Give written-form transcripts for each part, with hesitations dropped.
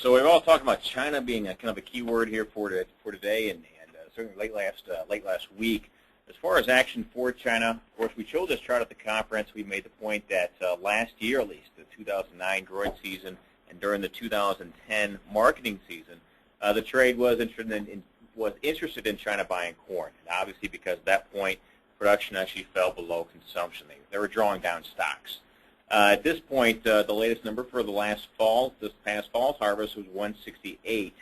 So we've all talked about China being a kind of a key word here for today, and certainly late last week. As far as action for China, of course, we showed this chart at the conference. We made the point that last year, at least, the 2009 growing season and during the 2010 marketing season, the trade was interested in China buying corn. And obviously, because at that point, production actually fell below consumption. They were drawing down stocks. At this point, the latest number for this past fall's harvest was 168.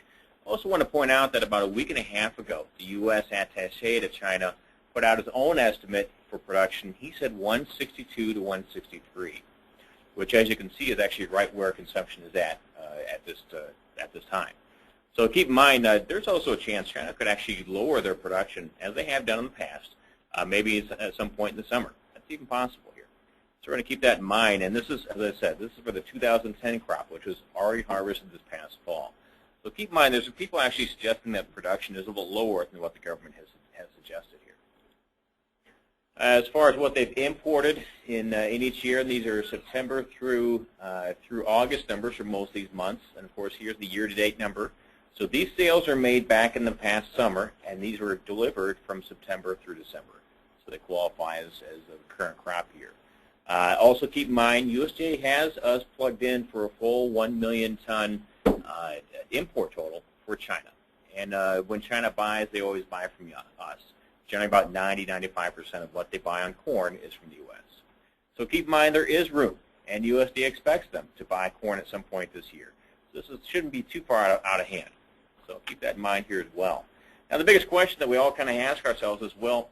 I also want to point out that about a week and a half ago, the U.S. attaché to China put out his own estimate for production. He said 162 to 163, which, as you can see, is actually right where consumption is at this time. So keep in mind, there's also a chance China could actually lower their production, as they have done in the past, maybe at some point in the summer. That's even possible here. So we're going to keep that in mind. And this is, as I said, this is for the 2010 crop, which was already harvested this past fall. So keep in mind, there's people actually suggesting that production is a little lower than what the government has suggested here. As far as what they've imported in each year, these are September through August numbers for most of these months. And, of course, here's the year-to-date number. So these sales are made back in the past summer, and these were delivered from September through December. So they qualify as the current crop year. Also keep in mind, USDA has us plugged in for a full 1 million ton import total for China. And when China buys, they always buy from us. Generally about 90–95% of what they buy on corn is from the U.S. So keep in mind there is room, and USDA expects them to buy corn at some point this year. So this shouldn't be too far out of hand. So keep that in mind here as well. Now the biggest question that we all kind of ask ourselves is, well,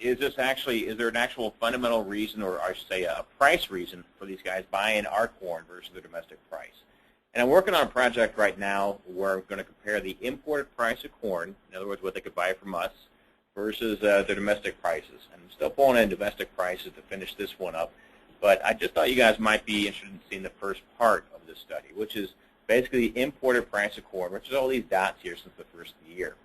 is there an actual fundamental reason, or I should say a price reason, for these guys buying our corn versus the domestic price? And I'm working on a project right now where I'm going to compare the imported price of corn, in other words, what they could buy from us, versus the domestic prices. And I'm still pulling in domestic prices to finish this one up. But I just thought you guys might be interested in seeing the first part of this study, which is basically the imported price of corn, which is all these dots here since the first of the year.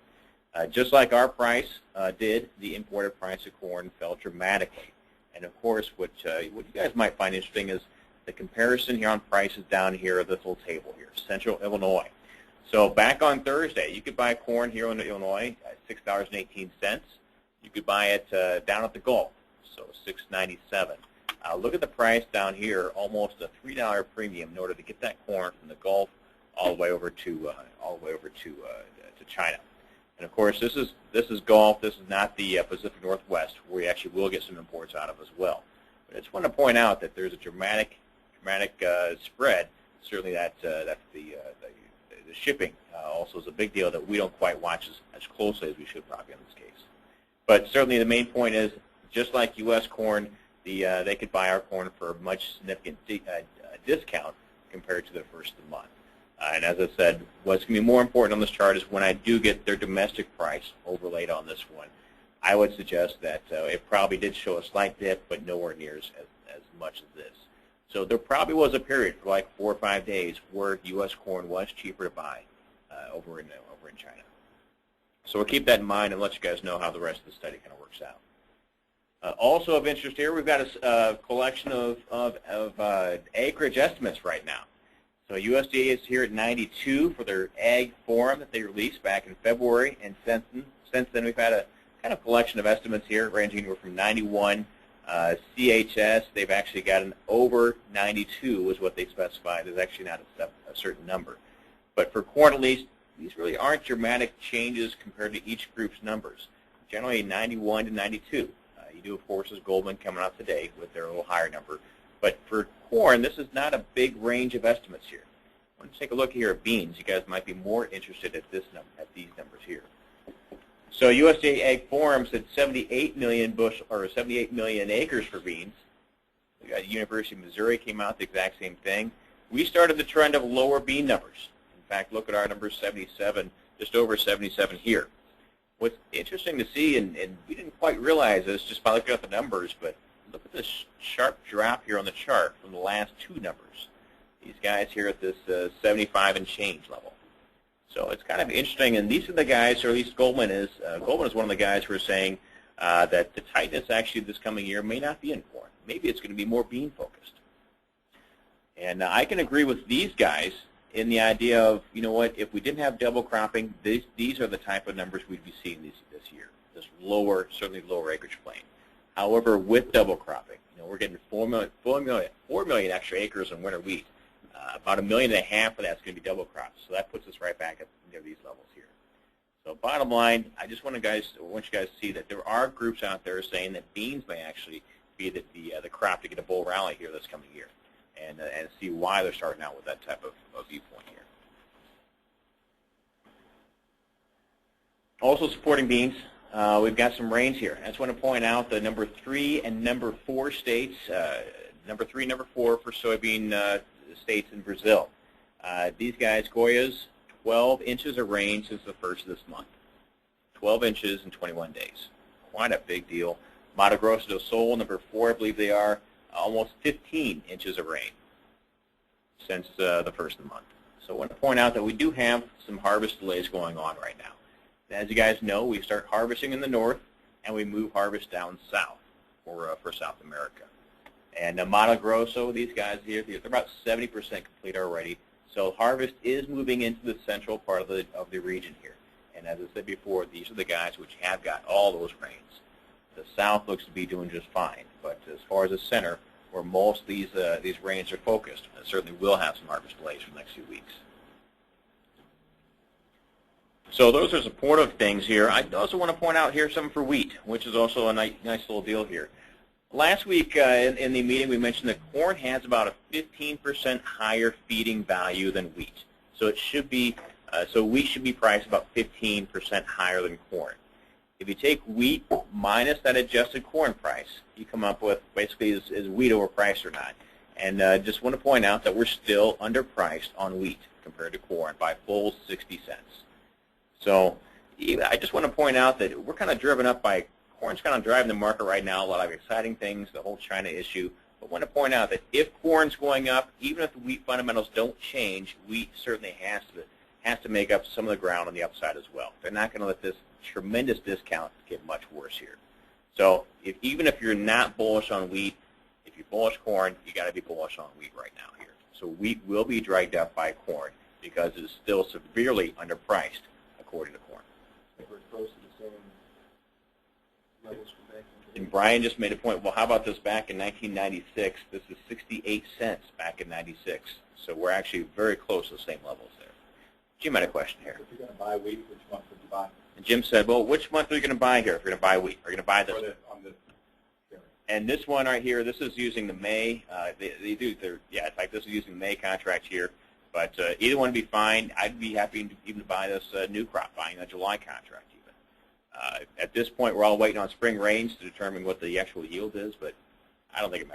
Just like our price did, the imported price of corn fell dramatically. And of course, what you guys might find interesting is the comparison here on prices down here of this little table here, Central Illinois. So back on Thursday, you could buy corn here in Illinois at $6.18. You could buy it down at the Gulf, so $6.97. Look at the price down here, almost a $3 premium in order to get that corn from the Gulf all the way over to China. And of course, this is Gulf. This is not the Pacific Northwest, where we actually will get some imports out of as well. But I just want to point out that there's a dramatic spread. Certainly, that the shipping also is a big deal that we don't quite watch as closely as we should probably in this case. But certainly, the main point is, just like U.S. corn, they could buy our corn for a much significant discount compared to the first of the month. And as I said, what's going to be more important on this chart is when I do get their domestic price overlaid on this one, I would suggest that it probably did show a slight dip, but nowhere near as much as this. So there probably was a period for like 4 or 5 days where U.S. corn was cheaper to buy over in China. So we'll keep that in mind and let you guys know how the rest of the study kind of works out. Also of interest here, we've got a collection of acreage estimates right now. So USDA is here at 92 for their Ag Forum that they released back in February, and since then we've had a kind of collection of estimates here ranging anywhere from 91. CHS, they've actually got an over 92 is what they specify. There's actually not a certain number. But for corn at least, these really aren't dramatic changes compared to each group's numbers. Generally 91 to 92. You do, of course, as Goldman coming out today with their little higher number. But for corn, this is not a big range of estimates here. Let's take a look here at beans. You guys might be more interested at these numbers here. So USDA Ag Forum said 78 million acres for beans. We got University of Missouri came out the exact same thing. We started the trend of lower bean numbers. In fact, look at our number 77, just over 77 here. What's interesting to see, and we didn't quite realize this just by looking at the numbers, but look at this sharp drop here on the chart from the last 2 numbers. These guys here at this 75 and change level. So it's kind of interesting, and these are the guys, or at least Goldman is one of the guys who are saying that the tightness actually this coming year may not be in corn. Maybe it's going to be more bean focused. And I can agree with these guys in the idea of, you know what, if we didn't have double cropping, these are the type of numbers we'd be seeing this year, this lower, certainly lower acreage plain. However, with double cropping, you know, we're getting 4 million extra acres in winter wheat. About 1.5 million of that's going to be double crops, so that puts us right back at near these levels here. So bottom line, I just want you guys to see that there are groups out there saying that beans may actually be the crop to get a bull rally here this coming year, and see why they're starting out with that type of viewpoint here. Also supporting beans, we've got some rains here. I just want to point out the number 3 and number 4 states, number 3 and number 4 for soybean states in Brazil. These guys, Goiás, 12 inches of rain since the first of this month. 12 inches in 21 days. Quite a big deal. Mato Grosso do Sul, number 4, I believe they are, almost 15 inches of rain since the first of the month. So I want to point out that we do have some harvest delays going on right now. As you guys know, we start harvesting in the north, and we move harvest down south for South America. And Mato Grosso, these guys here, they're about 70% complete already. So harvest is moving into the central part of the region here. And as I said before, these are the guys which have got all those rains. The south looks to be doing just fine, but as far as the center, where most of these rains are focused, certainly will have some harvest delays for the next few weeks. So those are supportive things here. I also want to point out here something for wheat, which is also a nice little deal here. Last week in the meeting, we mentioned that corn has about a 15% higher feeding value than wheat. So it should be, so wheat should be priced about 15% higher than corn. If you take wheat minus that adjusted corn price, you come up with basically is wheat overpriced or not. And just want to point out that we're still underpriced on wheat compared to corn by full 60 cents. So I just want to point out that we're kind of driven up by corn's kind of driving the market right now, a lot of exciting things, the whole China issue. But I want to point out that if corn's going up, even if the wheat fundamentals don't change, wheat certainly has to make up some of the ground on the upside as well. They're not going to let this tremendous discount get much worse here. So even if you're not bullish on wheat, if you're bullish corn, you got to be bullish on wheat right now here. So wheat will be dragged up by corn because it is still severely underpriced according to corn. We're close to the same levels from back in. And Brian just made a point, well, how about this back in 1996? This is 68 cents back in 96. So we're actually very close to the same levels there. Jim had a question here. If you're going to buy wheat, which month would you buy? And Jim said, well, which month are you going to buy here if you're going to buy wheat? Are you going to buy this? And this one right here, this is using the May. In fact, this is using the May contract here. But either one would be fine. I'd be happy even to buy this new crop, buying a July contract even. At this point, we're all waiting on spring rains to determine what the actual yield is, but I don't think it matters.